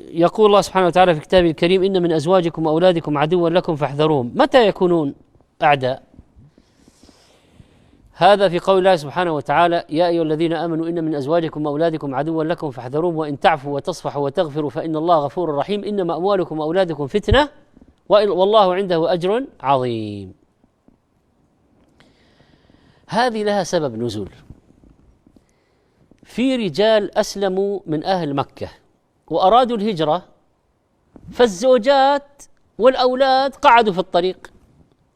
يقول الله سبحانه وتعالى في كتابه الكريم: إن من أزواجكم وأولادكم عدوا لكم فاحذروهم. متى يكونون أعداء؟ هذا في قول الله سبحانه وتعالى: يا أيها الذين آمنوا إن من أزواجكم وأولادكم عدوا لكم فاحذروهم وإن تعفوا وتصفحوا وتغفروا فإن الله غفور رحيم إنما أموالكم وأولادكم فتنة والله عنده أجر عظيم. هذه لها سبب نزول. في رجال أسلموا من أهل مكة وأرادوا الهجرة، فالزوجات والأولاد قعدوا في الطريق: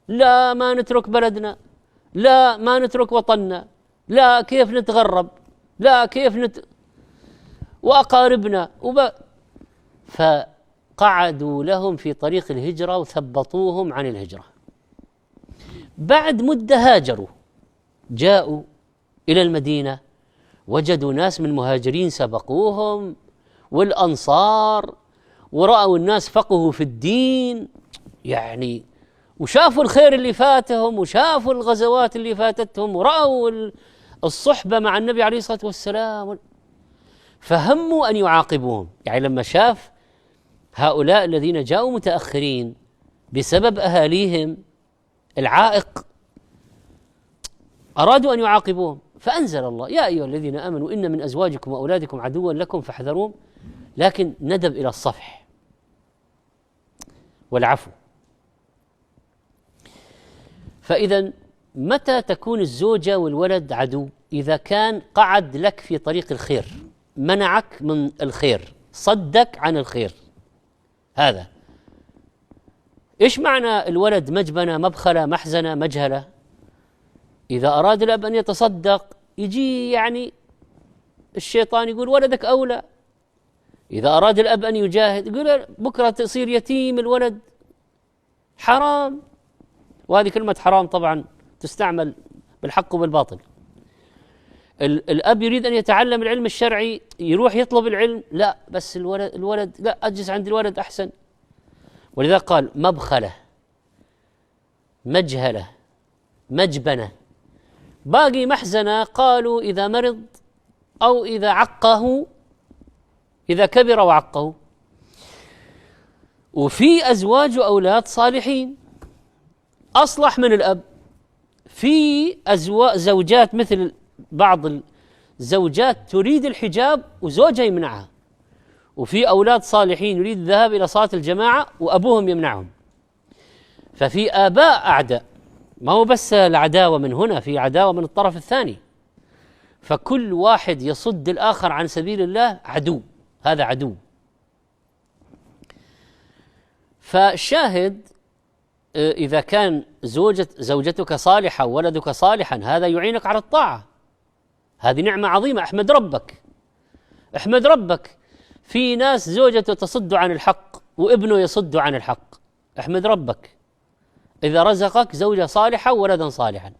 لا، ما نترك بلدنا، لا ما نترك وطننا، لا كيف نتغرب، لا كيف وأقاربنا فقعدوا لهم في طريق الهجرة وثبطوهم عن الهجرة. بعد مدة هاجروا، جاءوا إلى المدينة، وجدوا ناس من المهاجرين سبقوهم والأنصار، ورأوا الناس فقهوا في الدين يعني، وشافوا الخير اللي فاتهم، وشافوا الغزوات اللي فاتتهم، ورأوا الصحبة مع النبي عليه الصلاة والسلام، فهموا أن يعاقبوهم. يعني لما شاف هؤلاء الذين جاءوا متأخرين بسبب أهاليهم العائق، أرادوا أن يعاقبوهم، فأنزل الله: يا أيها الذين آمنوا إن من أزواجكم وأولادكم عدوا لكم فاحذروهم، لكن ندب إلى الصفح والعفو. فإذا متى تكون الزوجة والولد عدو؟ إذا كان قعد لك في طريق الخير، منعك من الخير، صدك عن الخير. هذا إيش معنى الولد مجبنة، مبخلة، محزنة، مجهلة؟ إذا أراد الأب أن يتصدق يجي يعني الشيطان يقول ولدك أولى. إذا أراد الأب أن يجاهد يقول بكرة تصير يتيم الولد، حرام. وهذه كلمة حرام طبعا تستعمل بالحق وبالباطل. الأب يريد أن يتعلم العلم الشرعي، يروح يطلب العلم، لا بس الولد لا، أجلس عند الولد أحسن. ولذا قال مبخلة، مجهلة، مجبنة. باقي محزنة قالوا إذا مرض أو إذا عقه، إذا كبر وعقه. وفي أزواج وأولاد صالحين أصلح من الأب. في زوجات مثل بعض الزوجات تريد الحجاب وزوجها يمنعها، وفي أولاد صالحين يريد الذهاب إلى صلاة الجماعة وأبوهم يمنعهم. ففي آباء أعداء، ما هو بس العداوة من هنا، في عداوة من الطرف الثاني. فكل واحد يصد الآخر عن سبيل الله عدو، هذا عدو. فالشاهد إذا كان زوجتك صالحة وولدك صالحا، هذا يعينك على الطاعة، هذه نعمة عظيمة. احمد ربك، احمد ربك. في ناس زوجته تصد عن الحق وابنه يصد عن الحق، احمد ربك إذا رزقك زوجة صالحة وولدا صالحا.